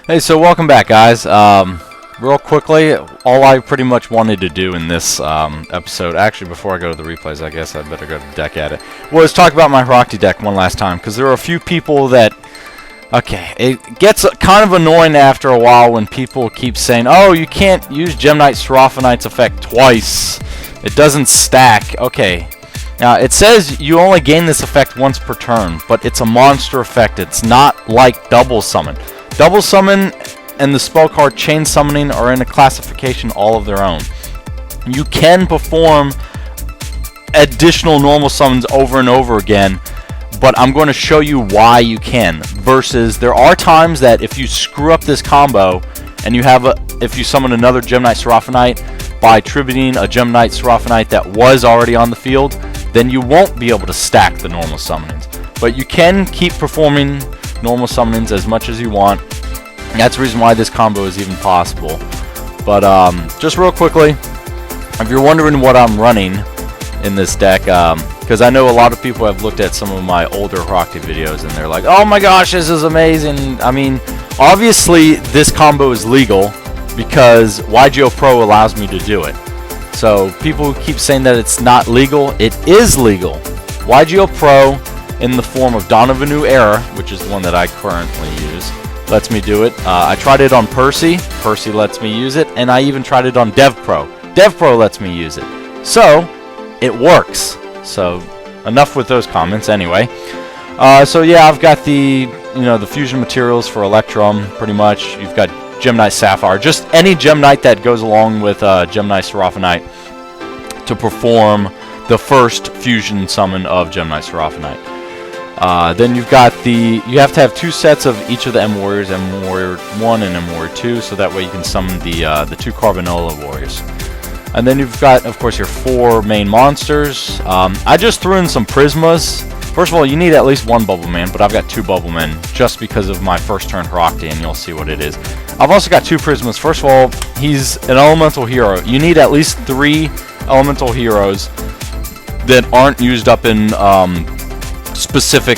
Hey, so welcome back, guys. Real quickly, all I pretty much wanted to do in this episode, actually before I go to the replays, I guess I better go to the deck edit, was talk about my Horakhty deck one last time, because there are a few people that, okay, it gets kind of annoying after a while when people keep saying, oh, you can't use Gemnite Seraphinite's effect twice, it doesn't stack. Okay, now it says you only gain this effect once per turn, but it's a monster effect. It's not like Double Summon. Double Summon and the spell card Chain Summoning are in a classification all of their own. You can perform additional normal summons over and over again, but I'm going to show you why you can. Versus, there are times that if you screw up this combo and you have if you summon another Gemnite Seraphinite by tributing a Gemnite Seraphinite that was already on the field, then you won't be able to stack the normal summonings. But you can keep performing normal summonings as much as you want. That's the reason why this combo is even possible. But just real quickly, if you're wondering what I'm running in this deck, because I know a lot of people have looked at some of my older Horakhty videos and they're like, oh my gosh, this is amazing. I mean, obviously this combo is legal because YGO Pro allows me to do it. So people who keep saying that it's not legal, it is legal. YGO Pro, in the form of Dawn of a New Era, which is the one that I currently use, lets me do it. I tried it on Percy. Percy lets me use it. And I even tried it on DevPro. DevPro lets me use it. So, it works. So, enough with those comments anyway. So yeah, I've got the, the fusion materials for Electrum, pretty much. You've got Gemnite Sapphire. Just any Gemnite that goes along with Gemnite Seraphinite to perform the first fusion summon of Gemnite Seraphinite. Then you've got you have to have two sets of each of the M Warriors, M Warrior 1 and M Warrior 2, so that way you can summon the two Carbanola Warriors. And then you've got, of course, your 4 main monsters. I just threw in some Prismas. First of all, you need at least 1 Bubble Man, but I've got 2 Bubble Men just because of my first turn Horakhty, and you'll see what it is. I've also got 2 Prismas. First of all, he's an elemental hero. You need at least 3 elemental heroes that aren't used up in specific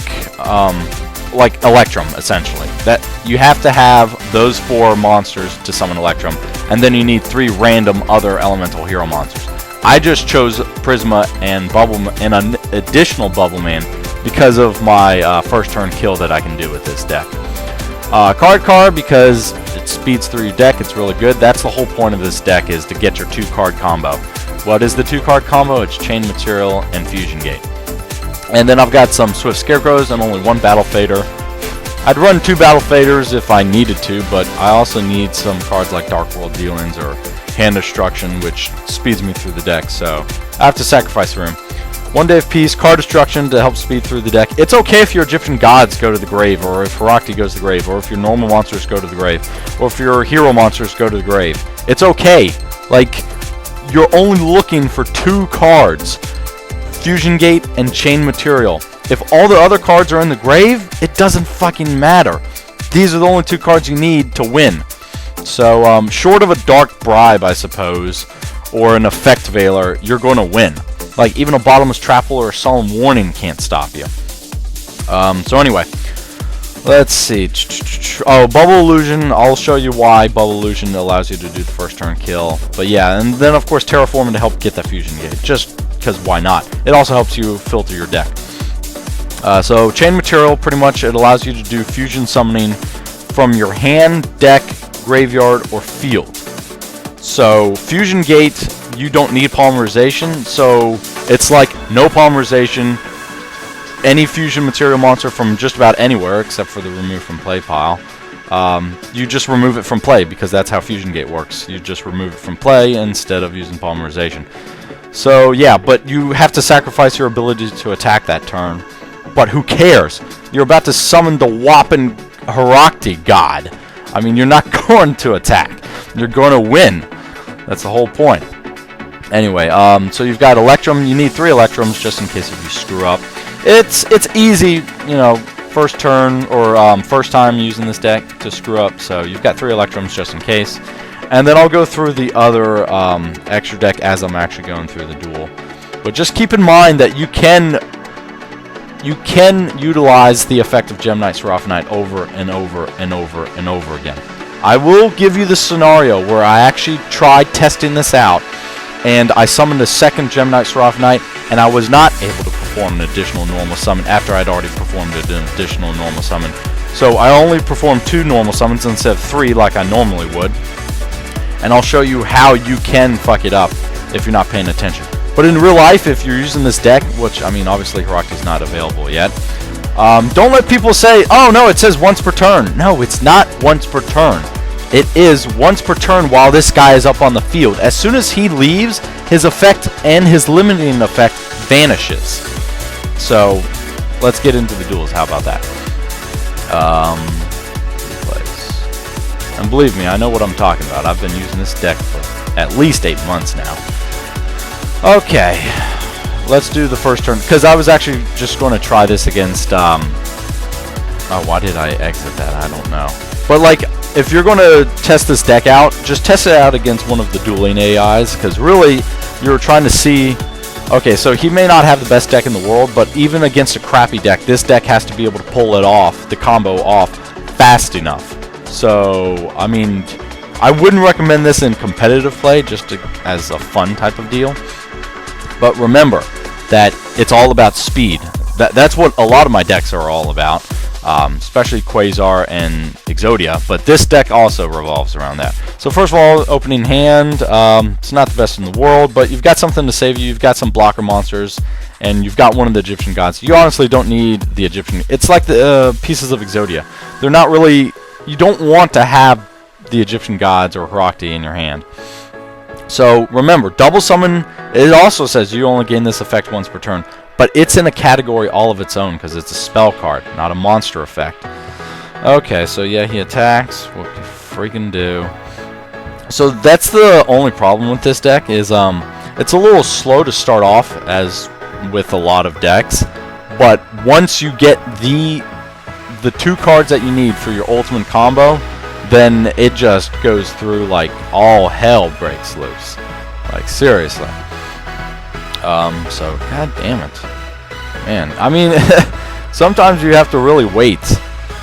like Electrum, essentially. That you have to have those 4 monsters to summon Electrum, and then you need 3 random other elemental hero monsters. I just chose Prisma and an additional Bubble Man because of my first turn kill that I can do with this deck. Card because it speeds through your deck. It's really good. That's the whole point of this deck, is to get your 2-card combo. What is the 2-card combo? It's Chain Material and Fusion Gate. And then I've got some Swift Scarecrows and only 1 Battle Fader. I'd run 2 Battle Faders if I needed to, but I also need some cards like Dark World Dealings or Hand Destruction, which speeds me through the deck, so I have to sacrifice room. 1 Day of Peace, Card Destruction to help speed through the deck. It's okay if your Egyptian Gods go to the grave, or if Horakhty goes to the grave, or if your normal monsters go to the grave, or if your hero monsters go to the grave. It's okay. Like, you're only looking for 2 cards. Fusion Gate and Chain Material. If all the other cards are in the grave, it doesn't fucking matter. These are the only 2 cards you need to win. So, short of a Dark Bribe, I suppose, or an Effect Veiler, you're going to win. Like, even a Bottomless Trapple or a Solemn Warning can't stop you. So anyway, let's see. Oh, Bubble Illusion. I'll show you why Bubble Illusion allows you to do the first turn kill. But yeah, and then of course Terraforming to help get that Fusion Gate. Just because why not? It also helps you filter your deck. So Chain Material, pretty much it allows you to do fusion summoning from your hand, deck, graveyard, or field. So Fusion Gate, you don't need polymerization, so it's like no polymerization. Any fusion material monster from just about anywhere, except for the remove from play pile, you just remove it from play, because that's how Fusion Gate works. You just remove it from play instead of using polymerization. So yeah, but you have to sacrifice your ability to attack that turn. But who cares? You're about to summon the whopping Horakhty God. I mean, you're not going to attack. You're going to win. That's the whole point. Anyway, so you've got Electrum. You need 3 Electrums just in case if you screw up. It's easy, first turn or first time using this deck to screw up. So you've got 3 Electrums just in case. And then I'll go through the other extra deck as I'm actually going through the duel. But just keep in mind that you can utilize the effect of Gemnite Seraphinite over and over and over and over again. I will give you the scenario where I actually tried testing this out, and I summoned a second Geminite Seraphinite, and I was not able to perform an additional normal summon after I'd already performed an additional normal summon. So I only performed 2 normal summons instead of 3 like I normally would. And I'll show you how you can fuck it up if you're not paying attention. But in real life, if you're using this deck, which, I mean, obviously Horakhty's not available yet, don't let people say, oh no, it says once per turn. No, it's not once per turn. It is once per turn while this guy is up on the field. As soon as he leaves, his effect and his limiting effect vanishes. So, let's get into the duels. How about that? And believe me, I know what I'm talking about. I've been using this deck for at least 8 months now. Okay, let's do the first turn, because I was actually just going to try this against, oh, why did I exit that? I don't know. But, like, if you're going to test this deck out, just test it out against one of the dueling AIs, because really, you're trying to see, okay, so he may not have the best deck in the world, but even against a crappy deck, this deck has to be able to pull it off, the combo off, fast enough. So, I mean, I wouldn't recommend this in competitive play, just as a fun type of deal. But remember that it's all about speed. That's what a lot of my decks are all about, especially Quasar and Exodia. But this deck also revolves around that. So first of all, opening hand, it's not the best in the world, but you've got something to save you. You've got some blocker monsters, and you've got one of the Egyptian gods. You honestly don't need the Egyptian. It's like the pieces of Exodia. They're not really... You don't want to have the Egyptian gods or Horakhty in your hand. So remember, double summon, it also says you only gain this effect once per turn, but it's in a category all of its own because it's a spell card, not a monster effect. Okay, so yeah, he attacks. What do you freaking do? So that's the only problem with this deck is it's a little slow to start off, as with a lot of decks, but once you get the 2 cards that you need for your ultimate combo, then it just goes through like all hell breaks loose. Like, seriously. So, god damn it. Man, I mean, sometimes you have to really wait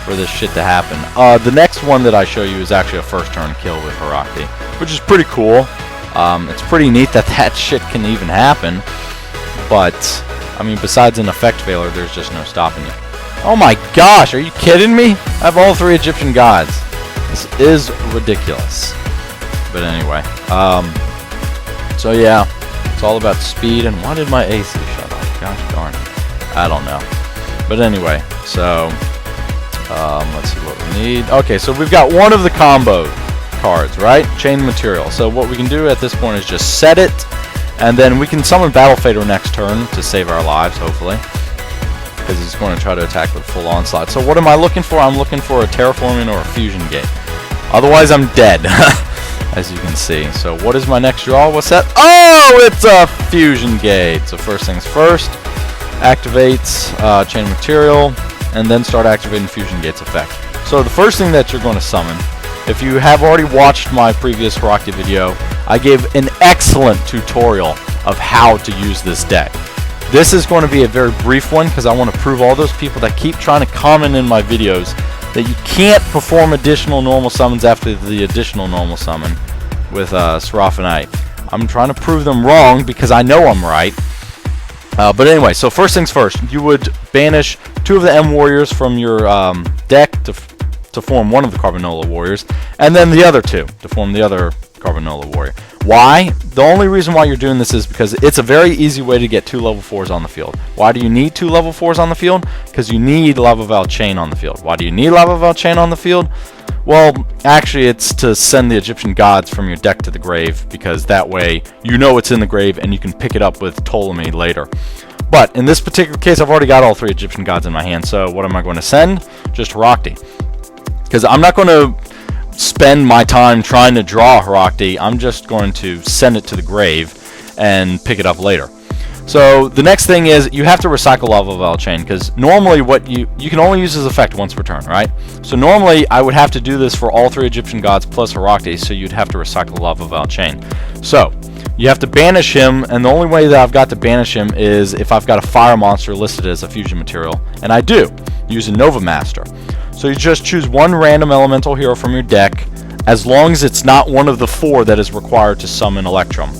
for this shit to happen. The next one that I show you is actually a first turn kill with Horakhty, which is pretty cool. It's pretty neat that that shit can even happen. But, I mean, besides an effect failure, there's just no stopping it. Oh my gosh, are you kidding me? I have all 3 Egyptian gods. This is ridiculous. But anyway, so yeah, it's all about speed. And why did my AC shut off? Gosh darn it. I don't know. But anyway, so let's see what we need. Okay, so we've got one of the combo cards, right? Chain material. So what we can do at this point is just set it, and then we can summon Battle Fader next turn to save our lives, hopefully, because he's going to try to attack with full onslaught. So what am I looking for? I'm looking for a terraforming or a fusion gate. Otherwise, I'm dead, as you can see. So what is my next draw? What's that? Oh, it's a fusion gate. So first things first, activates chain material, and then start activating fusion gate's effect. So the first thing that you're going to summon, if you have already watched my previous Horakhty video, I gave an excellent tutorial of how to use this deck. This is going to be a very brief one because I want to prove all those people that keep trying to comment in my videos that you can't perform additional normal summons after the additional normal summon with Seraphinite. I'm trying to prove them wrong because I know I'm right. But anyway, so first things first, you would banish 2 of the M Warriors from your deck to form one of the Carbonola Warriors, and then the other 2 to form the other Carbonola Warrior. Why? The only reason why you're doing this is because it's a very easy way to get 2 level 4s on the field. Why do you need 2 level 4s on the field? Because you need Lava Val Chain on the field. Why do you need Lava Val Chain on the field? Well, actually, it's to send the Egyptian gods from your deck to the grave, because that way you know it's in the grave and you can pick it up with Ptolemy later. But in this particular case, I've already got all 3 Egyptian gods in my hand, so what am I going to send? Just Horakhty. Because I'm not going to spend my time trying to draw Horakhty. I'm just going to send it to the grave and pick it up later. So the next thing is you have to recycle Lava Val Chain, because normally what you can only use this effect once per turn, right? So normally I would have to do this for all 3 Egyptian gods plus Horakhty, so you'd have to recycle Lava Val Chain. So you have to banish him, and the only way that I've got to banish him is if I've got a fire monster listed as a fusion material, and I do, use a Nova Master. So you just choose one random elemental hero from your deck, as long as it's not one of the 4 that is required to summon Electrum.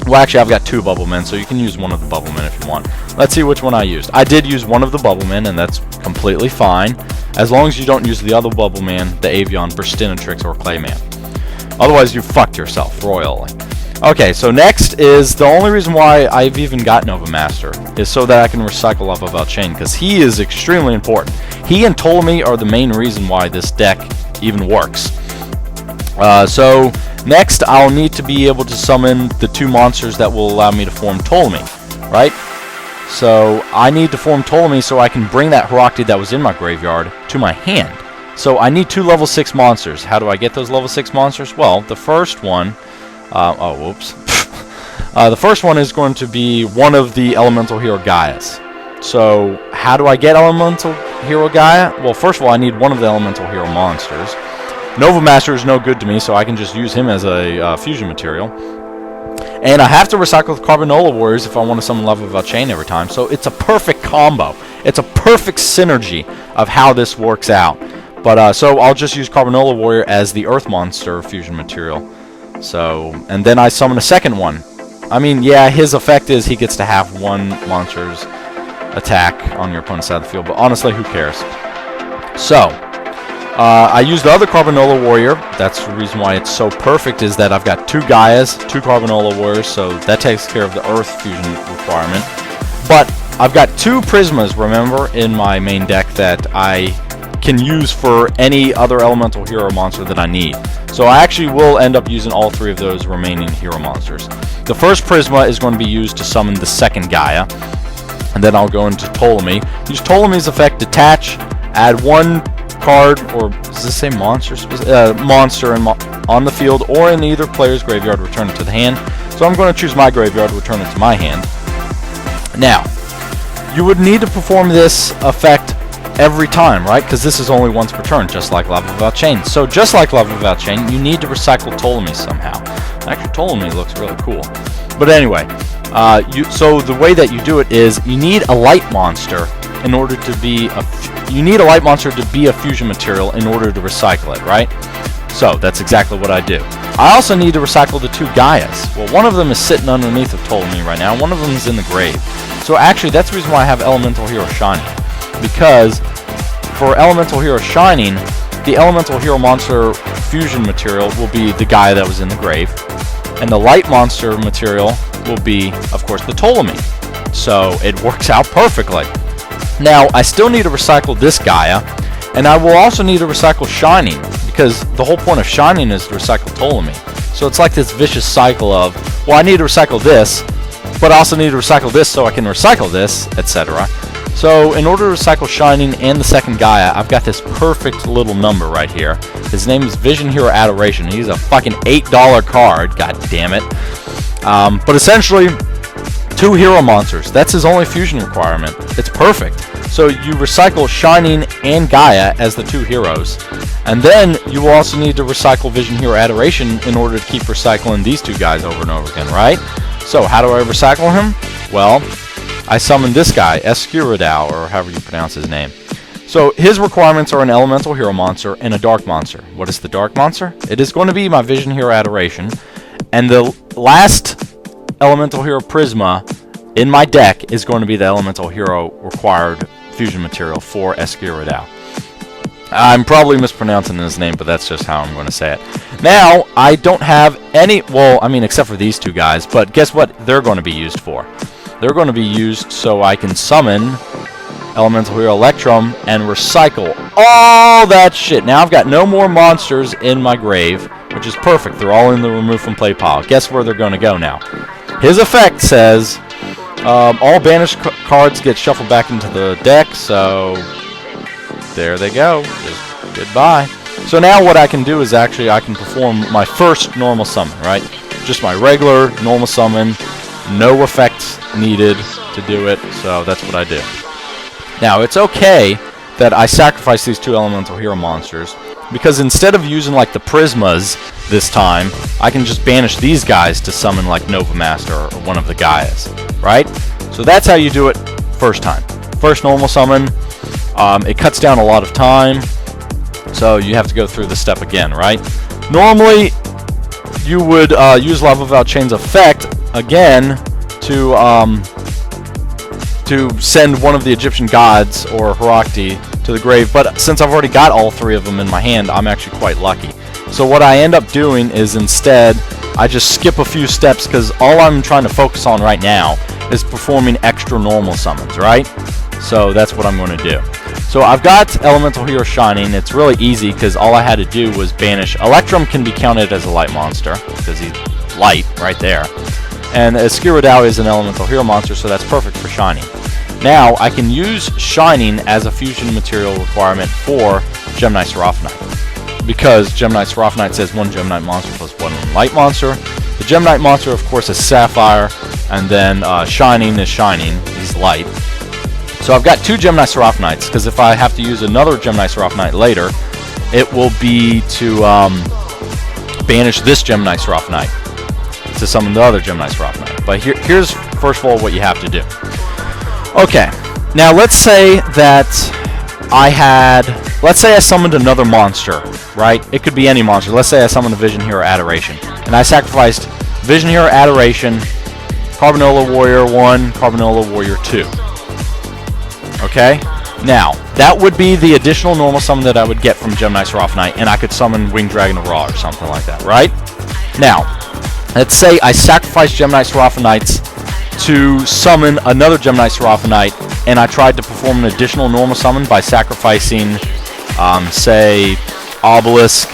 Well, actually, I've got 2 Bubblemen, so you can use one of the Bubblemen if you want. Let's see which one I used. I did use one of the Bubblemen, and that's completely fine, as long as you don't use the other Bubbleman, the Avian, Burstinatrix, or Clayman. Otherwise, you fucked yourself royally. Okay, so next is the only reason why I've even got Nova Master is so that I can recycle Lava Valchain, because he is extremely important. He and Ptolemy are the main reason why this deck even works. So next, I'll need to be able to summon the 2 monsters that will allow me to form Ptolemy, right? So I need to form Ptolemy so I can bring that Horakhty that was in my graveyard to my hand. So I need 2 level 6 monsters. How do I get those level 6 monsters? Well, the first one... oh, whoops. The first one is going to be one of the Elemental Hero Gaias. So how do I get Elemental Hero Gaia? Well, first of all, I need one of the Elemental Hero monsters. Nova Master is no good to me, so I can just use him as a fusion material. And I have to recycle the Carbanola Warriors if I want to summon Lava Valchain every time. So it's a perfect combo. It's a perfect synergy of how this works out. But so I'll just use Carbanola Warrior as the Earth Monster fusion material. So, and then I summon a second one. I mean, yeah, his effect is he gets to have 1 monster's attack on your opponent's side of the field. But honestly, who cares? So... I used the other Carbanola Warrior. That's the reason why it's so perfect, is that I've got 2 Gaias, 2 Carbanola Warriors, so that takes care of the Earth fusion requirement. But I've got 2 Prismas, remember, in my main deck that I can use for any other Elemental Hero monster that I need. So I actually will end up using all 3 of those remaining hero monsters. The first Prisma is going to be used to summon the second Gaia, and then I'll go into Ptolemy. Use Ptolemy's effect, detach, add 1 card, or does this say monster? Monster on the field or in either player's graveyard, return it to the hand. So I'm going to choose my graveyard, return it to my hand. Now, you would need to perform this effect every time, right? Because this is only once per turn, just like Lava Valchain. So just like Lava Valchain, you need to recycle Ptolemy somehow. Actually, Ptolemy looks really cool. But anyway, so the way that you do it is you need a light monster in order to be a fusion material in order to recycle it, right? So that's exactly what I do. I also need to recycle the 2 Gaias. Well, one of them is sitting underneath of Ptolemy right now. One of them is in the grave. So actually, that's the reason why I have Elemental Hero Shining. Because for Elemental Hero Shining, the Elemental Hero monster fusion material will be the Gaia that was in the grave. And the light monster material will be, of course, the Ptolemy. So it works out perfectly. Now, I still need to recycle this Gaia, and I will also need to recycle Shining, because the whole point of Shining is to recycle Ptolemy. So it's like this vicious cycle of, well, I need to recycle this, but I also need to recycle this so I can recycle this, etc. So in order to recycle Shining and the second Gaia, I've got this perfect little number right here. His name is Vision Hero Adoration. He's a fucking $8 card, god damn it. But essentially, 2 hero monsters. That's his only fusion requirement. It's perfect. So you recycle Shining and Gaia as the 2 heroes. And then you will also need to recycle Vision Hero Adoration in order to keep recycling these 2 guys over and over again, right? So how do I recycle him? Well, I summon this guy, Escuridao, or however you pronounce his name. So his requirements are an Elemental Hero monster and a Dark monster. What is the Dark monster? It is going to be my Vision Hero Adoration. And the last Elemental Hero Prisma in my deck is going to be the Elemental Hero required fusion material for Escuridao. I'm probably mispronouncing his name, but that's just how I'm going to say it. Now, I don't have any, well, I mean, except for these 2 guys, but guess what they're going to be used for? They're going to be used so I can summon Elemental Hero Electrum and recycle all that shit. Now I've got no more monsters in my grave, which is perfect. They're all in the remove from play pile. Guess where they're going to go now? His effect says all banished cards get shuffled back into the deck, so there they go. Just goodbye. So now what I can do is actually I can perform my first normal summon, right? Just my regular normal summon, no effects needed to do it, so that's what I do. Now, it's okay that I sacrifice these 2 Elemental Hero monsters, because instead of using like the Prismas this time, I can just banish these guys to summon like Nova Master or one of the Gaias, right? So that's how you do it first time. First normal summon. It cuts down a lot of time. So you have to go through the step again, right? Normally, you would use Lava Vow Chain's effect again to send one of the Egyptian gods or Horakhty to the grave. But since I've already got all three of them in my hand, I'm actually quite lucky. So what I end up doing is instead, I just skip a few steps because all I'm trying to focus on right now is performing extra normal summons, right? So that's what I'm going to do. So I've got Elemental Hero Shining. It's really easy because all I had to do was banish. Electrum can be counted as a light monster because he's light right there. And Skiradao is an Elemental Hero monster, so that's perfect for Shining. Now I can use Shining as a fusion material requirement for Gemini Seraphinite, because Gemini Seraphinite says one Gemini monster plus one light monster. The Gemini monster, of course, is Sapphire, and then Shining is Shining. He's light. So I've got two Gemini Seraphinites, because if I have to use another Gemini Seraphinite later, it will be to banish this Gemini Seraphinite to summon the other Gemini Seraphinite. But here's first of all what you have to do. Okay, now let's say that let's say I summoned another monster, right? It could be any monster. Let's say I summoned a Vision Hero Adoration, and I sacrificed Vision Hero Adoration, Carbanola Warrior 1, Carbanola Warrior 2. Okay? Now, that would be the additional normal summon that I would get from Gemini Seraphinite, and I could summon Winged Dragon of Ra or something like that, right? Now, let's say I sacrificed Gemini Seraphinites to summon another Gemini Seraphinite, and I tried to perform an additional normal summon by sacrificing, say, Obelisk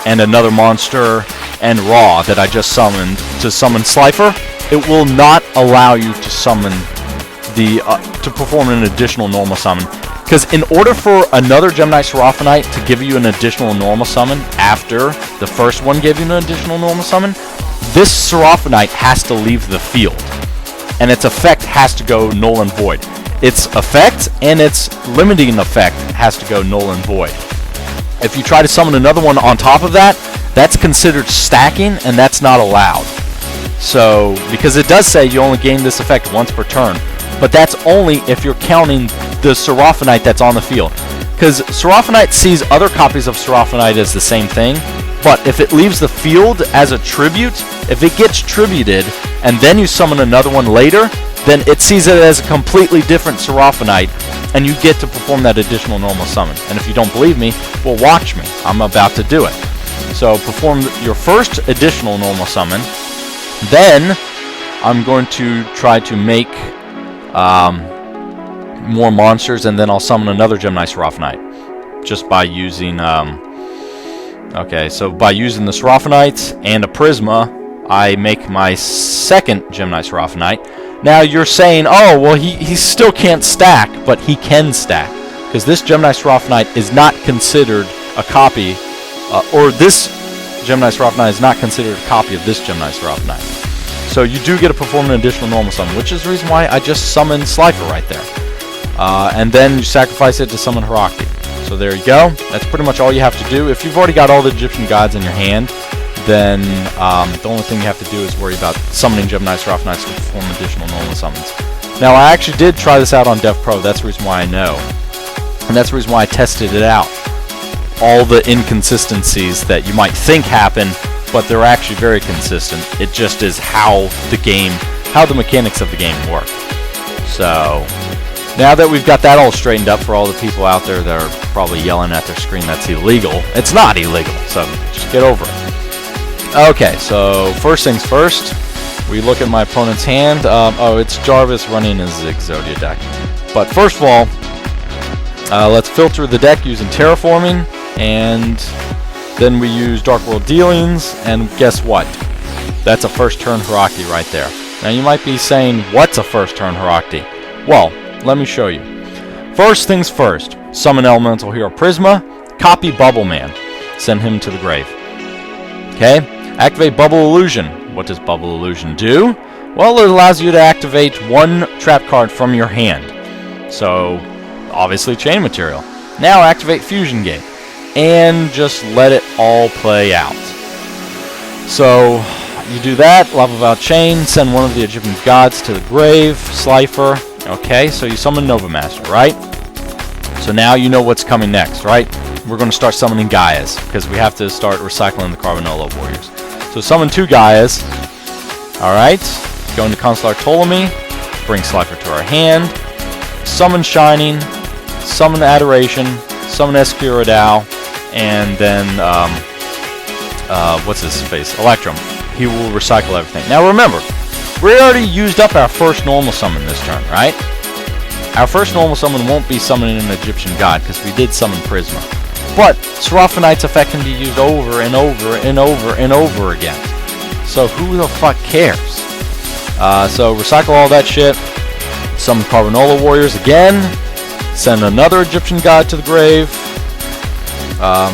and another monster and Ra that I just summoned to summon Slifer. It will not allow you to summon to perform an additional normal summon, because in order for another Gemini Seraphinite to give you an additional normal summon after the first one gave you an additional normal summon, this Seraphinite has to leave the field, and its effect has to go null and void. Its effect and its limiting effect has to go null and void. If you try to summon another one on top of that, that's considered stacking, and that's not allowed. So, because it does say you only gain this effect once per turn, but that's only if you're counting the Seraphinite that's on the field. Because Seraphinite sees other copies of Seraphinite as the same thing, but if it leaves the field as a tribute, if it gets tributed and then you summon another one later, then it sees it as a completely different Seraphinite, and you get to perform that additional normal summon. And if you don't believe me, well, watch me. I'm about to do it. So perform your first additional normal summon. Then I'm going to try to make more monsters, and then I'll summon another Gemini Seraphinite just by using okay, so by using the Seraphinites and a Prisma, I make my second Gemini Seraphinite. Now you're saying, oh, well, he still can't stack, but he can stack, because this Gemini Seraphinite is not considered a copy, or this Gemini Seraphinite is not considered a copy of this Gemini Seraphinite. So you do get to perform an additional normal summon, which is the reason why I just summoned Slifer right there. And then you sacrifice it to summon Horakhty. So there you go. That's pretty much all you have to do. If you've already got all the Egyptian gods in your hand, then the only thing you have to do is worry about summoning Gemini Seraphinites to perform additional normal summons. Now, I actually did try this out on Dev Pro. That's the reason why I know. And that's the reason why I tested it out. All the inconsistencies that you might think happen, but they're actually very consistent. It just is how the mechanics of the game work. So, now that we've got that all straightened up for all the people out there that are probably yelling at their screen that's illegal, it's not illegal, so just get over it. Okay, so first things first, we look at my opponent's hand. Oh, it's Jarvis running his Exodia deck. But first of all, let's filter the deck using Terraforming, and then we use Dark World Dealings, and guess what? That's a first turn Horakhty right there. Now you might be saying, what's a first turn Horakhty? Well, let me show you. First things first, summon Elemental Hero Prisma, copy Bubble Man, send him to the grave. Okay, activate Bubble Illusion. What does Bubble Illusion do? Well, it allows you to activate one trap card from your hand. So, obviously Chain Material. Now activate Fusion Gate, and just let it all play out. So, you do that, Lava Vow Chain, send one of the Egyptian gods to the grave, Slifer. Okay, so you summon Nova Master, right? So now you know what's coming next, right? we're going to start summoning Gaias, because we have to start recycling the Carbonolo Warriors. So summon 2 Gaias. Alright, go into Consular Ptolemy, bring Slifer to our hand, summon Shining, summon Adoration, summon Escuridao, and then, what's his face? Electrum. He will recycle everything. Now remember, we already used up our first normal summon this turn, right? Our first normal summon won't be summoning an Egyptian god, because we did summon Prisma. But Seraphinite's effect can be used over and over and over and over again. So who the fuck cares? So recycle all that shit. Summon Carbonolo Warriors again. Send another Egyptian god to the grave.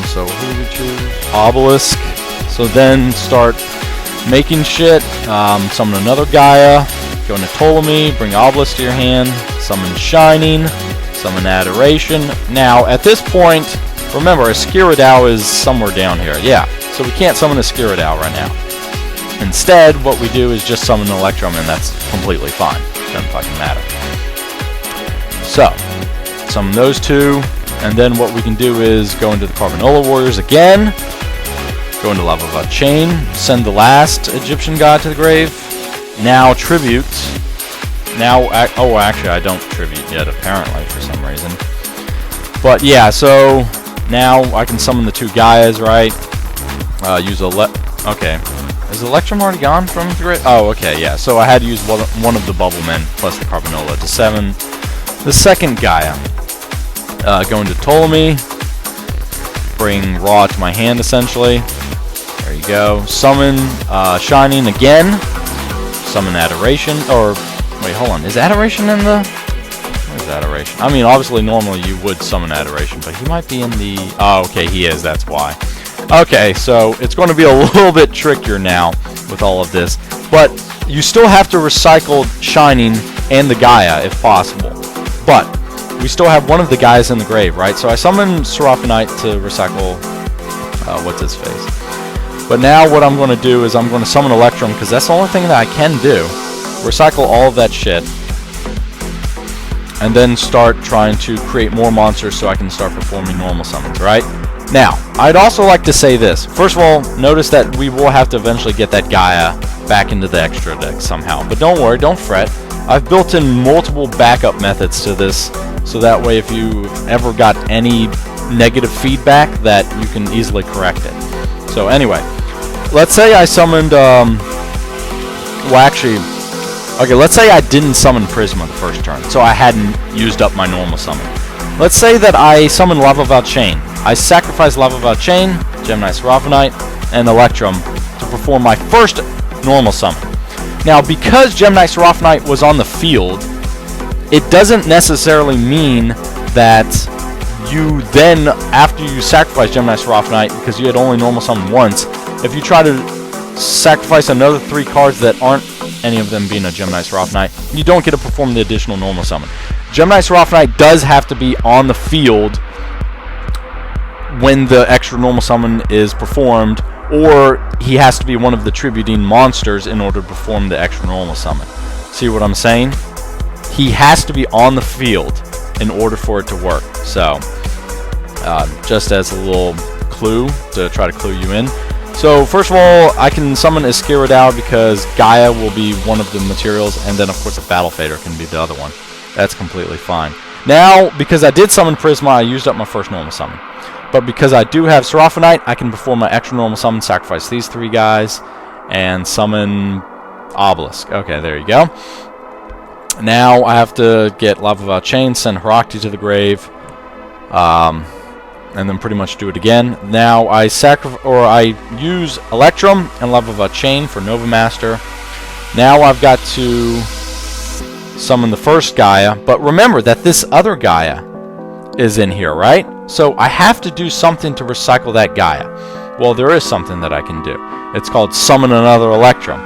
So who do we choose? Obelisk. So then start making shit. Summon another Gaia. Go into Ptolemy. Bring Obelisk to your hand. Summon Shining. Summon Adoration. Now at this point, remember, Escuridao is somewhere down here. Yeah, so we can't summon Escuridao right now. Instead, what we do is just summon Electrum, and that's completely fine. Doesn't fucking matter. So, summon those 2, and then what we can do is go into the Carbonolo Warriors again, go into Lava Vow Chain, send the last Egyptian god to the grave. Now tribute. Now, oh, actually, I don't tribute yet, apparently, for some reason. But yeah, so now I can summon the 2 Gaias, right? Use okay. Is Electrum already gone from the grave? Oh, okay, yeah. So I had to use one of the Bubble Men plus the Carbonolo to summon the second Gaia. Go into Ptolemy. Bring Ra to my hand, essentially. There you go. Summon Shining again. Summon Adoration. Or, wait, hold on. Is Adoration in the... Where's Adoration? I mean, obviously, normally you would summon Adoration, but he might be in the... Oh, okay, he is. That's why. Okay, so it's going to be a little bit trickier now with all of this. But you still have to recycle Shining and the Gaia, if possible. But we still have one of the guys in the grave, right? So I summon Seraphinite to recycle... what's his face? But now what I'm going to do is I'm going to summon Electrum, because that's the only thing that I can do. Recycle all of that shit. And then start trying to create more monsters so I can start performing normal summons, right? Now, I'd also like to say this. First of all, notice that we will have to eventually get that Gaia back into the extra deck somehow. But don't worry, don't fret. I've built in multiple backup methods to this, so that way if you ever got any negative feedback, that you can easily correct it. So anyway, let's say I summoned, well actually, okay, let's say I didn't summon Prisma the first turn, so I hadn't used up my normal summon. Let's say that I summon Lava Vow Chain. I sacrifice Lava Vow Chain, Gemini Seraphinite, and Electrum to perform my first normal summon. Now, because Gemini Seraphinite was on the field, it doesn't necessarily mean that you then, after you sacrifice Gemini Seraphinite, because you had only normal summoned once, if you try to sacrifice another 3 cards that aren't any of them being a Gemini Seraphinite, you don't get to perform the additional normal summon. Gemini Seraphinite does have to be on the field when the extra normal summon is performed, or he has to be one of the tributing monsters in order to perform the extra normal summon. See what I'm saying? He has to be on the field in order for it to work. So, just as a little clue to try to clue you in. So, first of all, I can summon Escuridao because Gaia will be one of the materials, and then, of course, a Battle Fader can be the other one. That's completely fine. Now, because I did summon Prisma, I used up my first normal summon. But because I do have Seraphinite, I can perform my extra normal summon, sacrifice these 3 guys, and summon Obelisk. Okay, there you go. Now I have to get Lava Vow Chain, send Horakhty to the grave, and then pretty much do it again. Now I use Electrum and Lava Vow Chain for Nova Master. Now I've got to summon the first Gaia, but remember that this other Gaia is in here, right? So I have to do something to recycle that Gaia. Well, there is something that I can do. It's called summon another Electrum.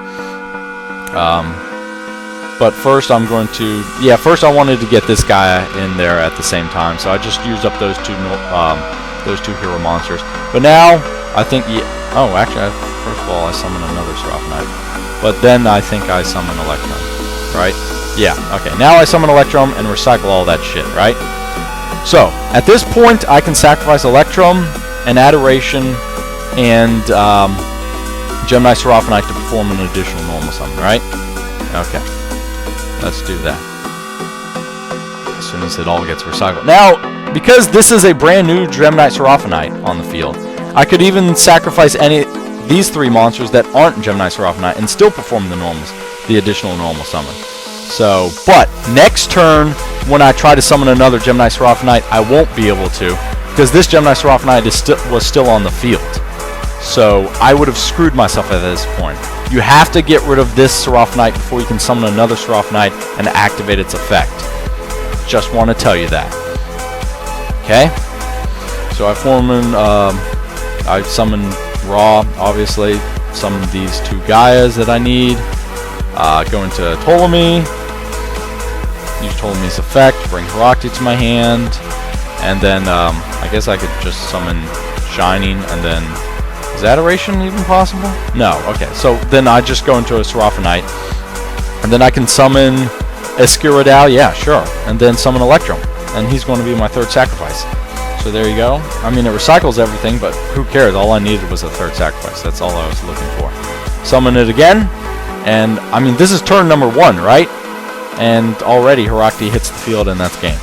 But first I'm going to... Yeah, first I wanted to get this Gaia in there at the same time, so I just used up those two hero monsters. But now, I think... Oh, actually, first of all, I summon another Seraphinite. But then I think I summon Electrum, right? Yeah, okay. Now I summon Electrum and recycle all that shit, right? So, at this point, I can sacrifice Electrum and Adoration and Gemini Seraphinite to perform an additional normal summon, right? Okay. Let's do that. As soon as it all gets recycled. Now, because this is a brand new Gemini Seraphinite on the field, I could even sacrifice these 3 monsters that aren't Gemini Seraphinite and still perform the additional normal summon. So, but next turn, when I try to summon another Gemini Seraphinite, I won't be able to, because this Gemini Seraphinite was still on the field. So I would have screwed myself at this point. You have to get rid of this Seraphinite before you can summon another Seraphinite and activate its effect. Just want to tell you that. Okay? So I summon Ra, obviously. Summon these 2 Gaias that I need. Go into Ptolemy. Use Ptolemy's effect. Bring Horakhty to my hand. And then I guess I could just summon Shining and then... Is Adoration even possible? No, okay. So then I just go into a Seraphinite. And then I can summon Escuridao, yeah, sure. And then summon Electrum. And he's going to be my 3rd sacrifice. So there you go. I mean, it recycles everything, but who cares? All I needed was a 3rd sacrifice. That's all I was looking for. Summon it again. And, I mean, this is turn number 1, right? And already Horakhty hits the field and that's game.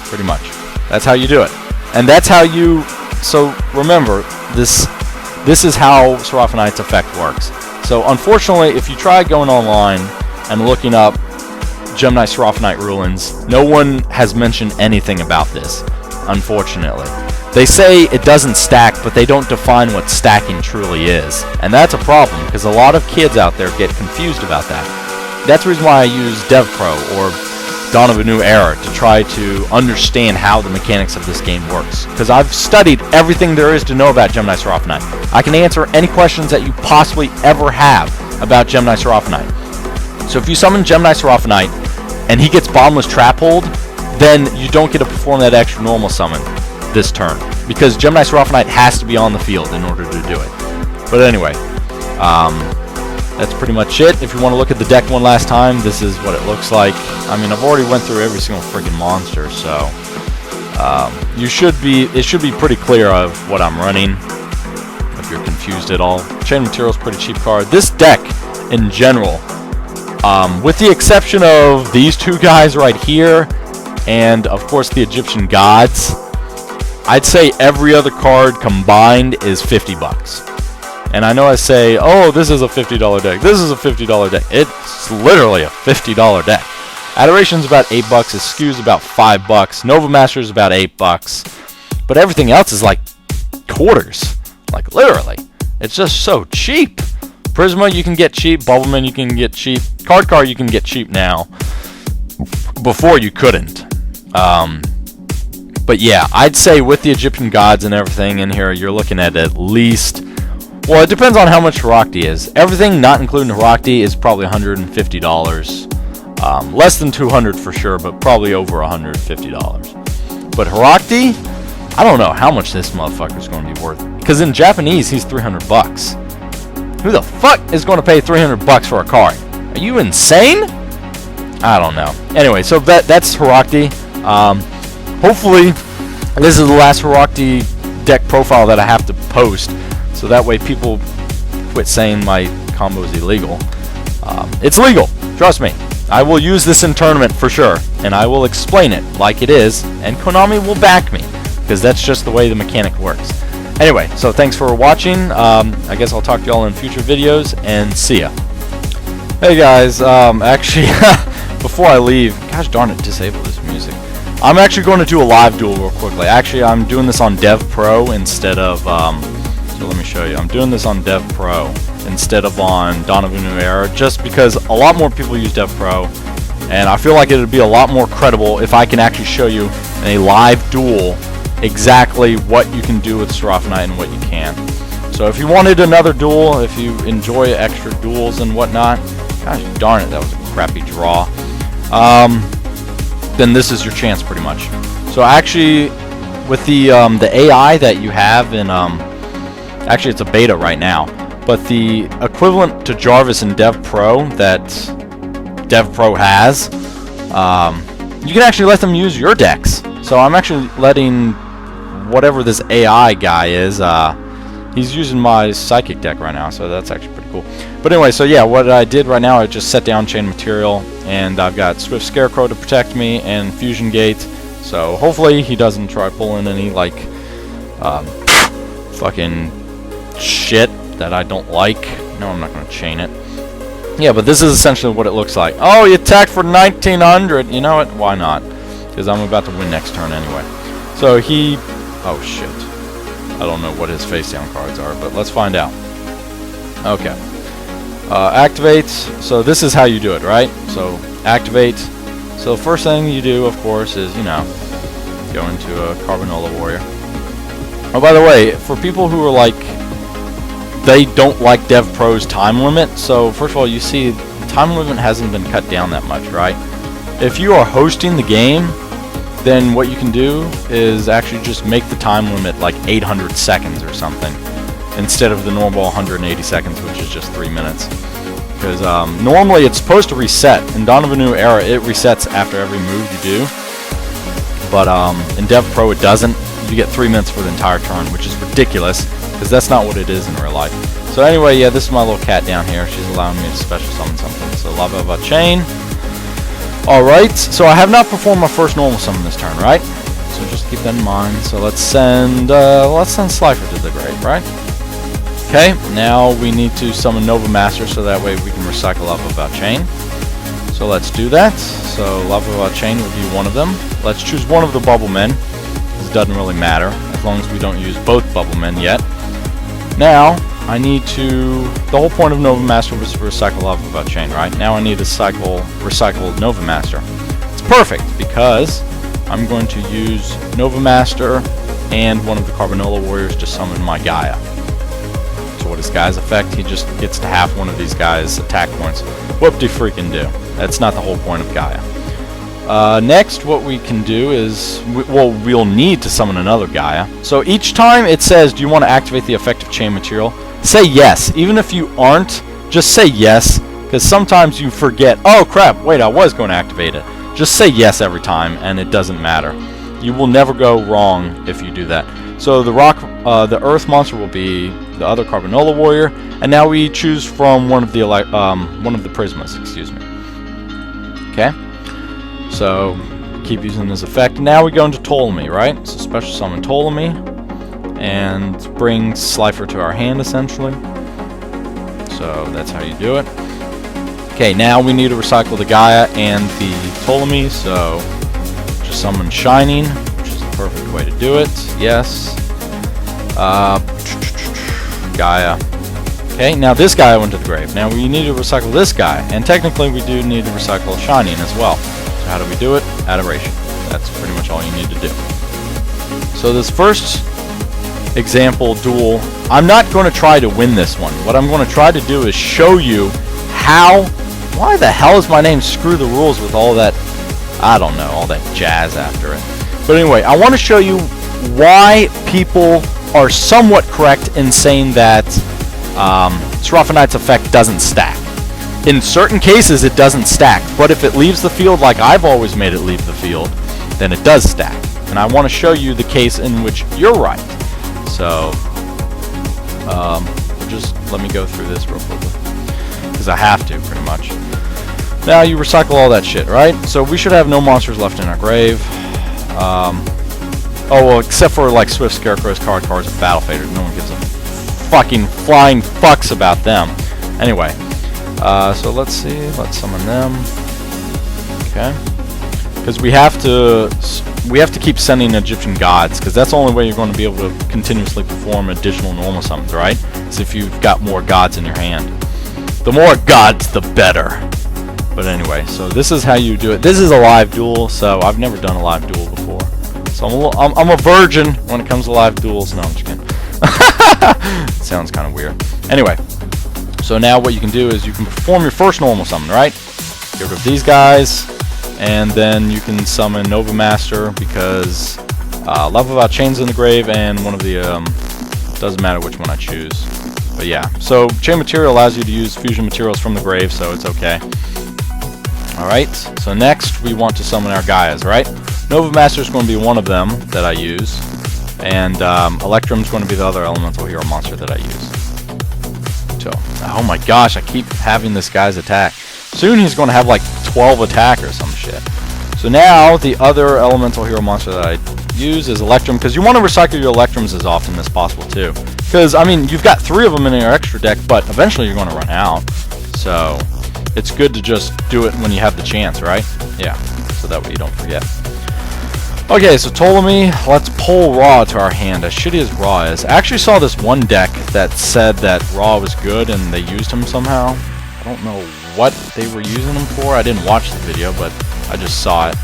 Pretty much. That's how you do it. And that's how you... So, remember, this is how Seraphinite's effect works. So, unfortunately, if you try going online and looking up Gemini Seraphinite ruins, no one has mentioned anything about this, unfortunately. They say it doesn't stack, but they don't define what stacking truly is. And that's a problem, because a lot of kids out there get confused about that. That's the reason why I use DevPro or Dawn of a New Era to try to understand how the mechanics of this game works. Because I've studied everything there is to know about Gemini Seraphinite. I can answer any questions that you possibly ever have about Gemini Seraphinite. So if you summon Gemini Seraphinite and he gets Bottomless Trap Hold, then you don't get to perform that extra normal summon this turn, because Gemini Seraphinite has to be on the field in order to do it. But anyway, that's pretty much it. If you want to look at the deck one last time, this is what it looks like. I mean, I've already went through every single friggin' monster, so it should be pretty clear of what I'm running, if you're confused at all. Chain of Materials, pretty cheap card. This deck, in general, with the exception of these 2 guys right here, and of course the Egyptian gods, I'd say every other card combined is 50 bucks. And I know I say, oh, this is a $50 deck, this is a $50 deck. It's literally a $50 deck. Adoration's about 8 bucks, Eskew's about 5 bucks, Nova Master's about 8 bucks. But everything else is like quarters. Like literally. It's just so cheap. Prisma you can get cheap, Bubbleman you can get cheap, Card you can get cheap now. Before you couldn't. But yeah, I'd say with the Egyptian gods and everything in here, you're looking at least... Well, it depends on how much Horakhty is. Everything not including Horakhty is probably $150. Less than $200 for sure, but probably over $150. But Horakhty, I don't know how much this motherfucker's going to be worth. Because in Japanese, he's 300 bucks. Who the fuck is going to pay 300 bucks for a card? Are you insane? I don't know. Anyway, so that's Horakhty. Hopefully, this is the last Horakhty deck profile that I have to post, so that way people quit saying my combo is illegal. It's legal, trust me. I will use this in tournament for sure, and I will explain it like it is, and Konami will back me, because that's just the way the mechanic works. Anyway, so thanks for watching. I guess I'll talk to y'all in future videos, and see ya. Hey guys, actually, before I leave, gosh darn it, disable this music. I'm actually going to do a live duel real quickly. Actually, I'm doing this on Dev Pro instead of, so let me show you. I'm doing this on Dev Pro instead of on Dawn of a New Era, just because a lot more people use Dev Pro, and I feel like it would be a lot more credible if I can actually show you in a live duel exactly what you can do with Seraphinite and what you can't. So if you wanted another duel, if you enjoy extra duels and whatnot, gosh darn it, that was a crappy draw. Then this is your chance pretty much. So actually, with the AI that you have in, actually it's a beta right now, but the equivalent to Jarvis in Dev Pro that Dev Pro has, you can actually let them use your decks. So I'm actually letting whatever this AI guy is, he's using my psychic deck right now, so that's actually pretty cool. But anyway, so yeah, what I did right now, I just set down chain material, and I've got Swift Scarecrow to protect me, and Fusion Gate. So hopefully he doesn't try pulling any, like, fucking shit that I don't like. No, I'm not going to chain it. Yeah, but this is essentially what it looks like. Oh, you attacked for 1900. You know what? Why not? Because I'm about to win next turn anyway. So he... Oh, shit. I don't know what his face down cards are, but let's find out. Okay. Activate. So this is how you do it, right? So activate. So the first thing you do, of course, is, you know, go into a Carbanola Warrior. Oh, by the way, for people who are like, they don't like DevPro's time limit, so first of all, you see, the time limit hasn't been cut down that much, right? If you are hosting the game, then what you can do is actually just make the time limit like 800 seconds or something, instead of the normal 180 seconds, which is just 3 minutes. Because normally it's supposed to reset. In Dawn of a New Era, it resets after every move you do. But in DevPro, it doesn't. You get 3 minutes for the entire turn, which is ridiculous, because that's not what it is in real life. So anyway, yeah, this is my little cat down here. She's allowing me to special summon something. So Lava Chain. Alright, so I have not performed my first normal summon this turn, right? So just keep that in mind. So let's send Slifer to the grave, right? Okay, now we need to summon Nova Master so that way we can recycle Lava Chain. So let's do that. So Lava Chain will be one of them. Let's choose one of the Bubble Men. It doesn't really matter as long as we don't use both Bubble Men yet. Now I need to. The whole point of Nova Master was to recycle Lava Chain, right? Now I need to recycle Nova Master. It's perfect because I'm going to use Nova Master and one of the Carbanola Warriors to summon my Gaia. So what is Gaia's effect? He just gets to half one of these guys' attack points. Whoop-de-freaking do. That's not the whole point of Gaia. Next, what we can do is, we'll need to summon another Gaia. So each time it says, do you want to activate the effective chain material? Say yes. Even if you aren't, just say yes, because sometimes you forget, oh crap, wait, I was going to activate it. Just say yes every time, and it doesn't matter. You will never go wrong if you do that. So the Earth monster will be the other Carbanola Warrior, and now we choose from one of the Prismas, excuse me. Okay. So keep using this effect. Now we go into Ptolemy, right? So special summon Ptolemy and bring Slifer to our hand essentially. So that's how you do it. Okay, now we need to recycle the Gaia and the Ptolemy, so just summon Shining, which is the perfect way to do it. Yes. Gaia. Okay, now this guy went to the grave. Now we need to recycle this guy, and technically we do need to recycle Shining as well. So how do we do it? Adoration. That's pretty much all you need to do. So this first example duel, I'm not going to try to win this one. What I'm going to try to do is show you how... Why the hell is my name Screw the Rules with all that, I don't know, all that jazz after it. But anyway, I want to show you why people are somewhat correct in saying that Seraphinite's effect doesn't stack. In certain cases it doesn't stack, but if it leaves the field like I've always made it leave the field, then it does stack. And I want to show you the case in which you're right. So, just let me go through this real quickly, because I have to, pretty much. Now you recycle all that shit, right? So we should have no monsters left in our grave. Oh, well, except for, like, Swift Scarecrow's cards of Battle Fader. No one gives a fucking flying fucks about them. Anyway, so let's see. Let's summon them. Okay. Because we have to keep sending Egyptian gods, because that's the only way you're going to be able to continuously perform additional normal summons, right? Is if you've got more gods in your hand. The more gods, the better. But anyway, so this is how you do it. This is a live duel, so I've never done a live duel before. So I'm a virgin when it comes to live duels. No, I'm just kidding. It sounds kind of weird. Anyway, so now what you can do is you can perform your first normal summon, right? Get rid of these guys, and then you can summon Nova Master, because Lava Chain's in the grave, and one of the, doesn't matter which one I choose. But yeah, so Chain Material allows you to use fusion materials from the grave, so it's okay. Alright, so next we want to summon our Gaias, right? Nova Master is going to be one of them that I use, and Electrum is going to be the other elemental hero monster that I use. So, oh my gosh, I keep having this guy's attack. Soon he's going to have like 12 attack or some shit. So now the other elemental hero monster that I use is Electrum, because you want to recycle your Electrums as often as possible too. Because, I mean, you've got 3 of them in your extra deck, but eventually you're going to run out. So it's good to just do it when you have the chance, right? Yeah, so that way you don't forget. Okay, so Ptolemy, let's pull Ra to our hand. As shitty as Ra is, I actually saw this one deck that said that Ra was good and they used him somehow. I don't know what they were using him for. I didn't watch the video, but I just saw it.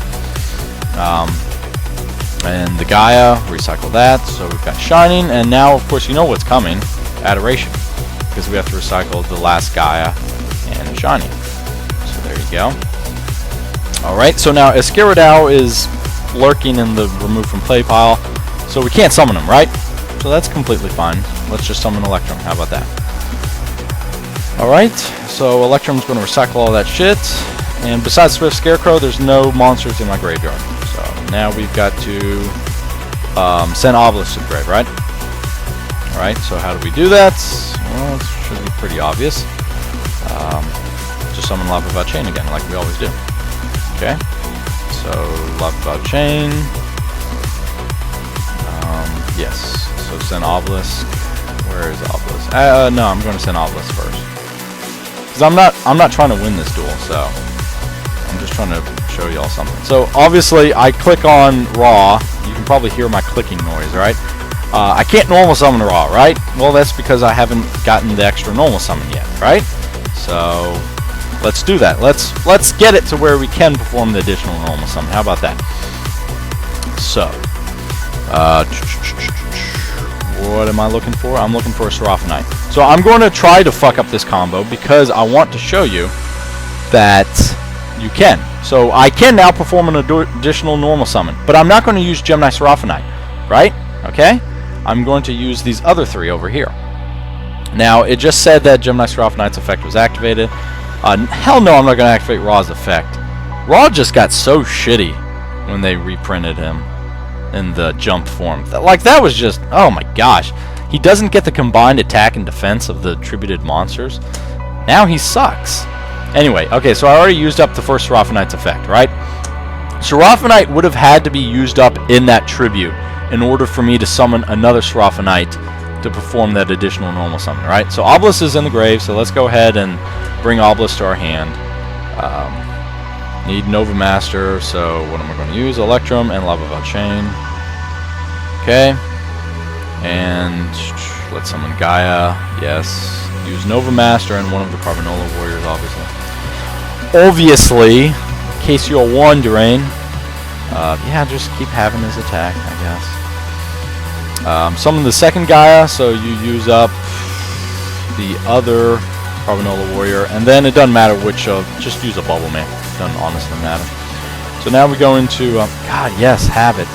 And the Gaia, recycle that. So we've got Shining, and now, of course, you know what's coming. Adoration. Because we have to recycle the last Gaia and Shining. So there you go. Alright, so now Escaradao is lurking in the remove from play pile, so we can't summon him, right? So that's completely fine. Let's just summon Electrum. How about that? Alright, so Electrum's going to recycle all that shit. And besides Swift Scarecrow, there's no monsters in my graveyard. So now we've got to send Obelisk to the grave, right? Alright, so how do we do that? Well, it should be pretty obvious. Just summon Lava Chain again, like we always do. Okay, so Lava Chain. Yes, so send Obelisk. Where is Obelisk? No, I'm going to send Obelisk first. Because I'm not trying to win this duel, so I'm just trying to show y'all something. So obviously I click on Ra. You can probably hear my clicking noise, right? I can't normal summon Ra, right? Well, that's because I haven't gotten the extra normal summon yet, right? So let's do that. Let's get it to where we can perform the additional normal summon. How about that? So what am I looking for? I'm looking for a Seraphinite. So I'm going to try to fuck up this combo because I want to show you that you can. So I can now perform an additional normal summon, but I'm not going to use Gemini Seraphinite, right? Okay? I'm going to use these other 3 over here. Now, it just said that Gemini Seraphinite's effect was activated. Hell no, I'm not going to activate Ra's effect. Ra just got so shitty when they reprinted him in the jump form. That was just, oh my gosh. He doesn't get the combined attack and defense of the attributed monsters. Now he sucks. Anyway, okay, so I already used up the first Seraphinite's effect, right? Seraphinite would have had to be used up in that tribute in order for me to summon another Seraphinite to perform that additional normal summon, right? So Obelisk is in the grave, so let's go ahead and bring Obelisk to our hand. Need Nova Master, so what am I going to use? Electrum and Lava Chain. Okay. And let's summon Gaia. Yes. Use Nova Master and one of the Carbonola Warriors, obviously. Obviously, in case you're wondering, yeah, just keep having his attack, I guess. Summon the second Gaia, so you use up the other Carbonola Warrior, and then it doesn't matter which of, just use a Bubble Man. Doesn't honestly matter. So now we go into, God, yes, have it.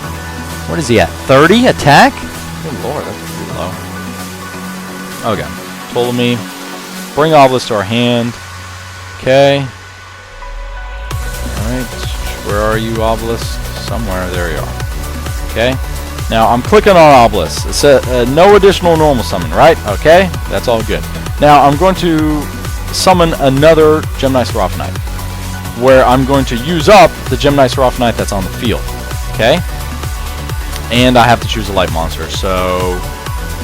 What is he at? 30 attack? Good lord, that's pretty low. Okay, Ptolemy. Bring Obelisk to our hand. Okay. Alright, where are you, Obelisk? Somewhere, there you are. Okay. Now, I'm clicking on Obelisk. It says no additional normal summon, right? Okay, that's all good. Now, I'm going to summon another Gemini Seraphinite, where I'm going to use up the Gemini Seraphinite that's on the field. Okay? And I have to choose a light monster. So,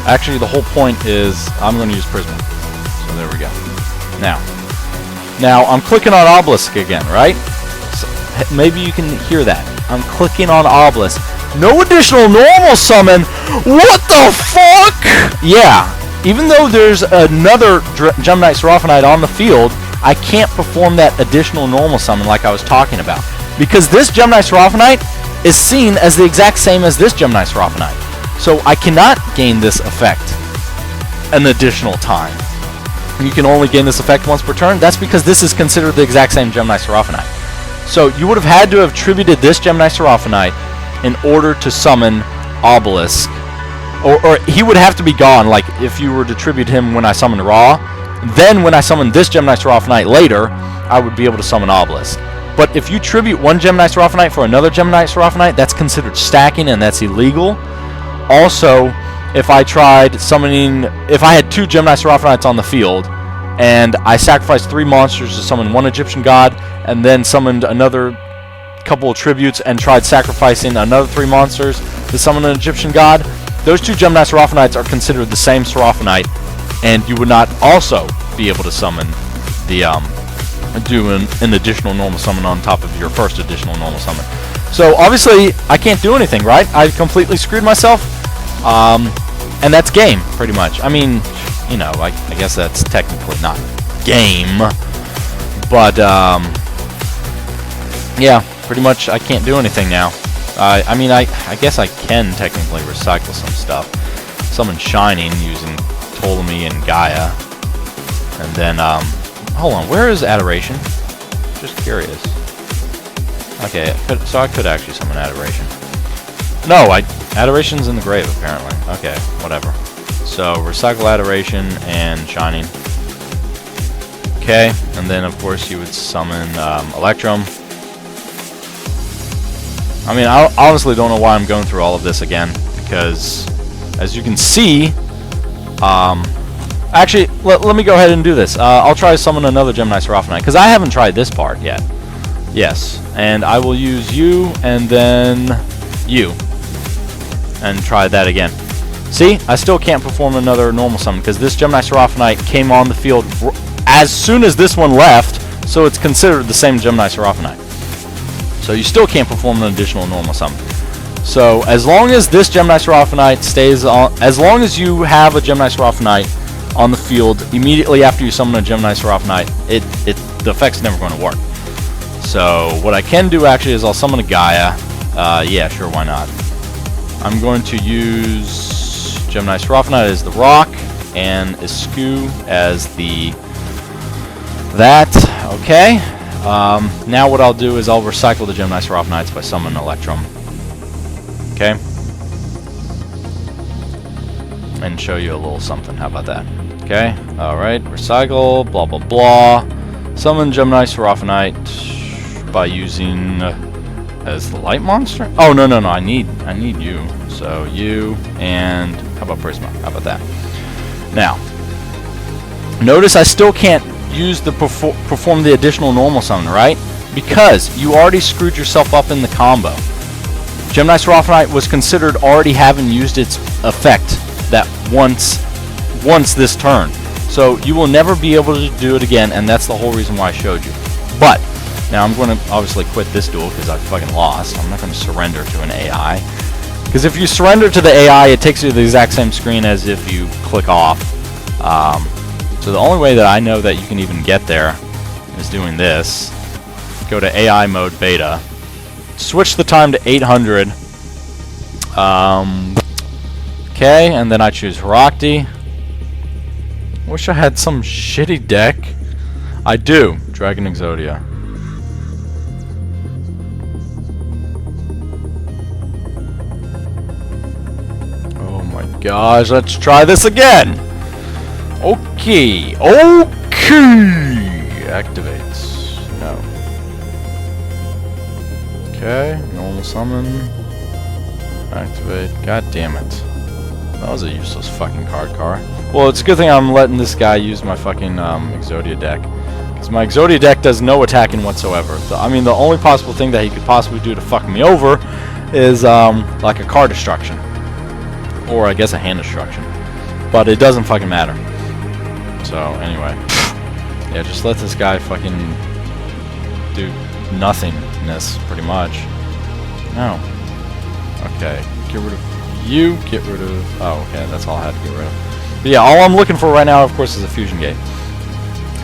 actually, the whole point is I'm going to use Prism. So, there we go. Now, I'm clicking on Obelisk again, right? So, maybe you can hear that. I'm clicking on Obelisk. No additional normal summon? What the fuck? Yeah. Even though there's another Gemini Seraphinite on the field, I can't perform that additional normal summon like I was talking about. Because this Gemini Seraphinite is seen as the exact same as this Gemini Seraphinite. So I cannot gain this effect an additional time. You can only gain this effect once per turn. That's because this is considered the exact same Gemini Seraphinite. So you would have had to have tributed this Gemini Seraphinite in order to summon Obelisk. Or he would have to be gone, like if you were to tribute him when I summoned Ra. Then when I summon this Gemini Seraphinite later, I would be able to summon Obelisk. But if you tribute one Gemini Seraphinite for another Gemini Seraphinite, that's considered stacking, and that's illegal. Also, if I tried summoning, if I had 2 Gemini Seraphinites on the field, and I sacrificed 3 monsters to summon 1 Egyptian god, and then summoned another couple of tributes and tried sacrificing another 3 monsters to summon an Egyptian god, those 2 Gemini Seraphinites are considered the same Seraphinite, and you would not also be able to summon the do an additional normal summon on top of your first additional normal summon. So obviously I can't do anything, right? I completely screwed myself, and that's game pretty much. I mean, you know, I guess that's technically not game, but yeah, pretty much I can't do anything now. I mean, I guess I can technically recycle some stuff. Summon Shining using Ptolemy and Gaia. And then, hold on, where is Adoration? Just curious. Okay, so I could actually summon Adoration. No, Adoration's in the grave, apparently. Okay, whatever. So, recycle Adoration and Shining. Okay, and then, of course, you would summon Electrum. I mean, I honestly don't know why I'm going through all of this again, because, as you can see, actually, let me go ahead and do this. I'll try to summon another Gemini Seraphinite, because I haven't tried this part yet. Yes, and I will use you, and then you, and try that again. See, I still can't perform another normal summon, because this Gemini Seraphinite came on the field as soon as this one left, so it's considered the same Gemini Seraphinite. So you still can't perform an additional normal summon. So as long as this Gemini Seraphinite stays on, as long as you have a Gemini Seraphinite on the field immediately after you summon a Gemini Seraphinite, the effect's never going to work. So what I can do actually is I'll summon a Gaia. Yeah, sure, why not? I'm going to use Gemini Seraphinite as the rock and Escu as the okay. Now what I'll do is I'll recycle the Gemini Seraphinites by summoning Electrum. Okay? And show you a little something. How about that? Okay? Alright, recycle, blah blah blah. Summon Gemini Seraphinite by using as the light monster? Oh no, I need you. So you and how about Prisma? How about that? Now, notice I still can't use the perform the additional normal summon, right? Because you already screwed yourself up in the combo. Gemini Seraphinite was considered already having used its effect that once this turn. So you will never be able to do it again, and that's the whole reason why I showed you. But now I'm going to obviously quit this duel because I fucking lost. I'm not going to surrender to an AI. Because if you surrender to the AI, it takes you to the exact same screen as if you click off. So the only way that I know that you can even get there is doing this. Go to AI mode beta. Switch the time to 800. Okay, and then I choose Horakhty. Wish I had some shitty deck. I do. Dragon Exodia. Oh my gosh, let's try this again. Okay. Activates. No. Okay, normal summon. Activate. God damn it. That was a useless fucking card. Well, it's a good thing I'm letting this guy use my fucking Exodia deck. Because my Exodia deck does no attacking whatsoever. I mean, the only possible thing that he could possibly do to fuck me over is like a card destruction. Or I guess a hand destruction. But it doesn't fucking matter. So, anyway. Yeah, just let this guy fucking do nothingness, pretty much. No. Okay, get rid of you, get rid of... Oh, okay, that's all I had to get rid of. But yeah, all I'm looking for right now, of course, is a fusion gate.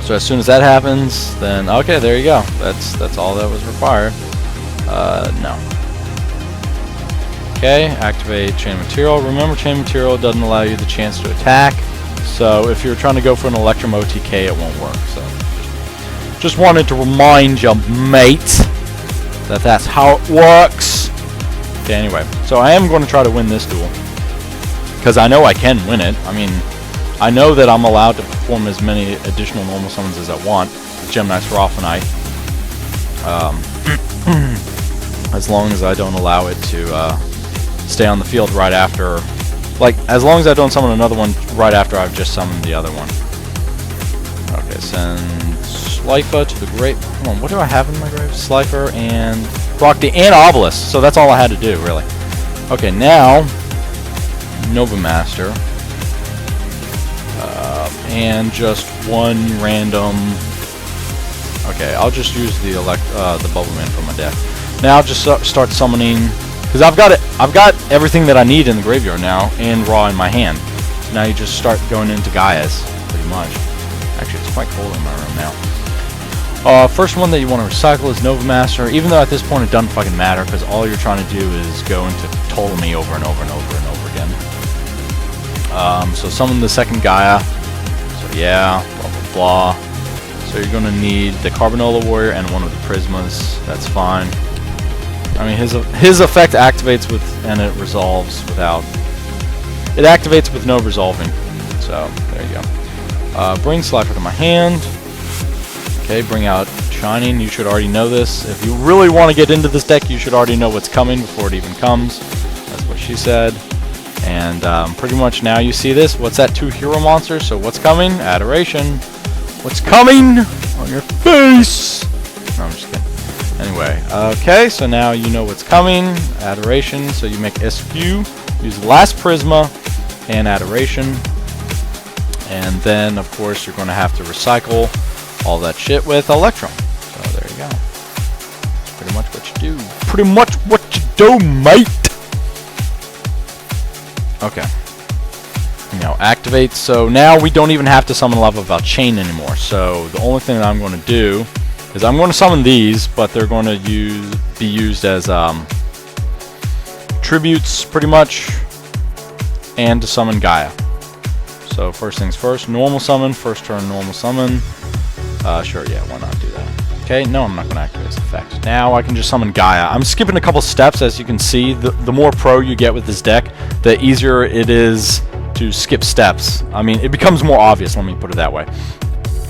So as soon as that happens, then... Okay, there you go. That's all that was required. No. Okay, activate Chain Material. Remember, Chain Material doesn't allow you the chance to attack. So if you're trying to go for an Electrum OTK, it won't work. So just wanted to remind you, mate, that that's how it works. Okay, anyway, so I am going to try to win this duel because I know I can win it. I mean, I know that I'm allowed to perform as many additional normal summons as I want with Gemini Seraphinite. As long as I don't allow it to stay on the field right after, like, as long as I don't summon another one right after I've just summoned the other one. Okay, send Slifer to the grave. Come on, what do I have in my grave? Slifer and Horakhty and Obelisk. So that's all I had to do, really. Okay, now Nova Master. And just one random. Okay, I'll just use the Bubble Man from my deck. Now I'll just start summoning, because I've got everything that I need in the graveyard now, and Raw in my hand. So now you just start going into Gaia's, pretty much. Actually, it's quite cold in my room now. First one that you want to recycle is Nova Master, even though at this point it doesn't fucking matter, because all you're trying to do is go into Ptolemy over and over and over and over again. So summon the second Gaia. So yeah, blah blah blah. So you're going to need the Carbanola Warrior and one of the Prismas. That's fine. I mean, his effect activates with, and it resolves without. It activates with no resolving. So there you go. Bring Slifer to my hand. Okay, bring out Shining. You should already know this. If you really want to get into this deck, you should already know what's coming before it even comes. That's what she said. And pretty much now you see this. What's that? 2 hero monsters. So what's coming? Adoration. What's coming on your face? No, I'm just kidding. Anyway, okay, so now you know what's coming. Adoration. So you make SQ. Use the last Prisma and Adoration. And then, of course, you're going to have to recycle all that shit with Electrum. So there you go. That's pretty much what you do. Pretty much what you do, mate. Okay. Now activate. So now we don't even have to summon Lava Valchain anymore. So the only thing that I'm going to do is I'm going to summon these, but they're going to be used as tributes, pretty much, and to summon Gaia. So first things first, normal summon, first turn normal summon. Sure, yeah, why not do that? Okay, no, I'm not going to activate this effect. Now I can just summon Gaia. I'm skipping a couple steps, as you can see. The more pro you get with this deck, the easier it is to skip steps. I mean, it becomes more obvious, let me put it that way.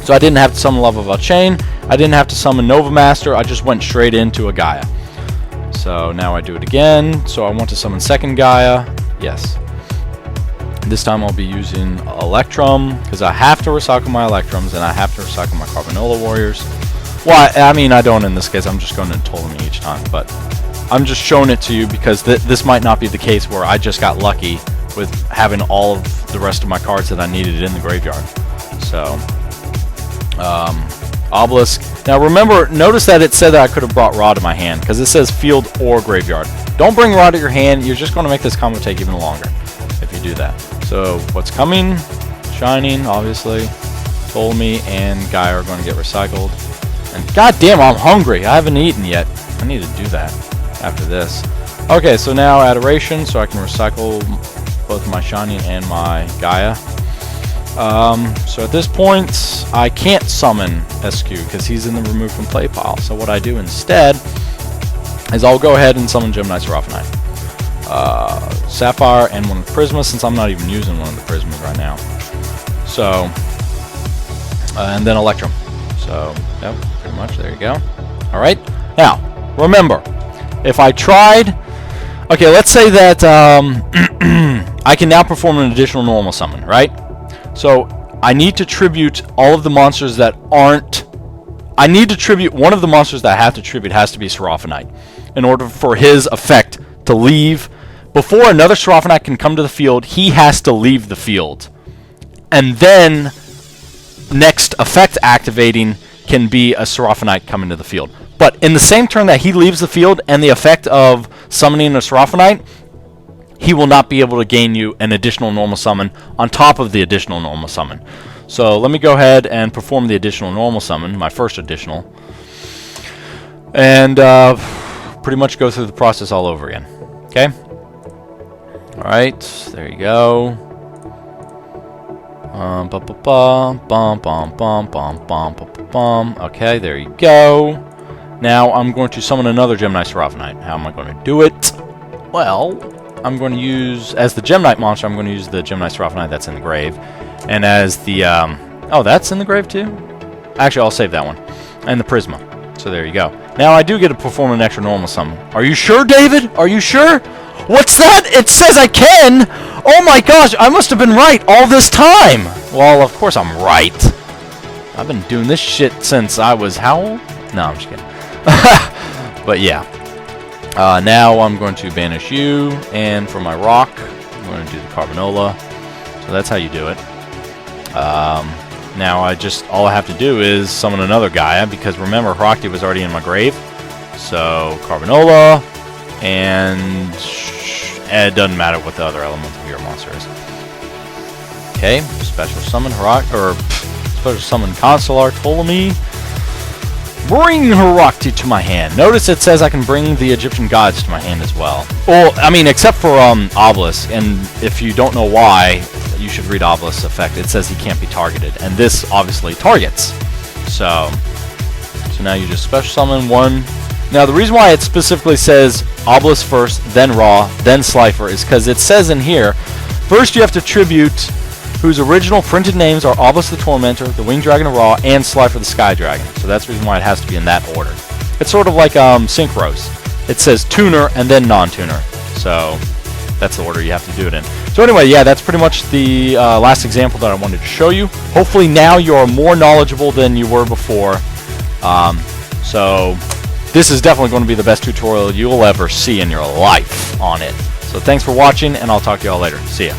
So I didn't have to summon Lava Valchain. I didn't have to summon Nova Master. I just went straight into a Gaia. So now I do it again. So I want to summon second Gaia. Yes. This time I'll be using Electrum, because I have to recycle my Electrums, and I have to recycle my Carbanola Warriors. Well, I mean, I don't in this case. I'm just going to Ptolemy each time, but I'm just showing it to you because this might not be the case where I just got lucky with having all of the rest of my cards that I needed in the graveyard. So, Obelisk. Now remember, notice that it said that I could have brought Ra to my hand, because it says field or graveyard. Don't bring Ra to your hand. You're just going to make this combo take even longer if you do that. So what's coming? Shining, obviously. Ptolemy and Gaia are going to get recycled. And goddamn, I'm hungry. I haven't eaten yet. I need to do that after this. Okay, so now Adoration, so I can recycle both my Shining and my Gaia. So at this point, I can't summon SQ because he's in the remove from play pile. So what I do instead is I'll go ahead and summon Gemini Seraphinite. Sapphire and one of the Prismas, since I'm not even using one of the Prismas right now. So, and then Electrum. So, yep, pretty much, there you go. Alright, now, remember, if I tried, okay, let's say that I can now perform an additional normal summon, right? So, I need to tribute all of the monsters that aren't, I need to tribute, one of the monsters that I have to tribute has to be Seraphinite, in order for his effect to leave. Before another Seraphinite can come to the field, he has to leave the field. And then, next effect activating can be a Seraphinite coming to the field. But in the same turn that he leaves the field and the effect of summoning a Seraphinite, he will not be able to gain you an additional normal summon on top of the additional normal summon. So let me go ahead and perform the additional normal summon, my first additional. And pretty much go through the process all over again. Okay? Alright, there you go. Okay, there you go. Now I'm going to summon another Gemini Seraphinite. How am I going to do it? Well, I'm going to use, as the Gemnite monster, I'm going to use the Gemini Seraphinite that's in the grave. And as the, oh, that's in the grave too? Actually, I'll save that one. And the Prisma. So there you go. Now I do get to perform an extra normal summon. Are you sure, David? Are you sure? What's that? It says I can! Oh my gosh, I must have been right all this time! Well, of course I'm right. I've been doing this shit since I was how old? No, I'm just kidding. But yeah. Now I'm going to banish you, and for my rock, I'm going to do the Carbanola. So that's how you do it. Now all I have to do is summon another Gaia, because remember, Horakhty was already in my grave. So, Carbanola, and it doesn't matter what the other elemental hero monster is. Okay, special summon special summon Consular Ptolemy. Bring Horakhty to my hand. Notice it says I can bring the Egyptian gods to my hand as well. Well, I mean, except for Obelisk, and if you don't know why, you should read Obelisk's effect. It says he can't be targeted, and this obviously targets. So now you just special summon one. Now the reason why it specifically says Obelisk first, then Ra, then Slifer is because it says in here, first you have to tribute whose original printed names are Obelisk the Tormentor, the Winged Dragon of Ra, and Slifer the Sky Dragon. So that's the reason why it has to be in that order. It's sort of like Synchros. It says Tuner and then Non-Tuner. So that's the order you have to do it in. So anyway, yeah, that's pretty much the last example that I wanted to show you. Hopefully now you're more knowledgeable than you were before. So this is definitely going to be the best tutorial you'll ever see in your life on it. So thanks for watching, and I'll talk to you all later. See ya.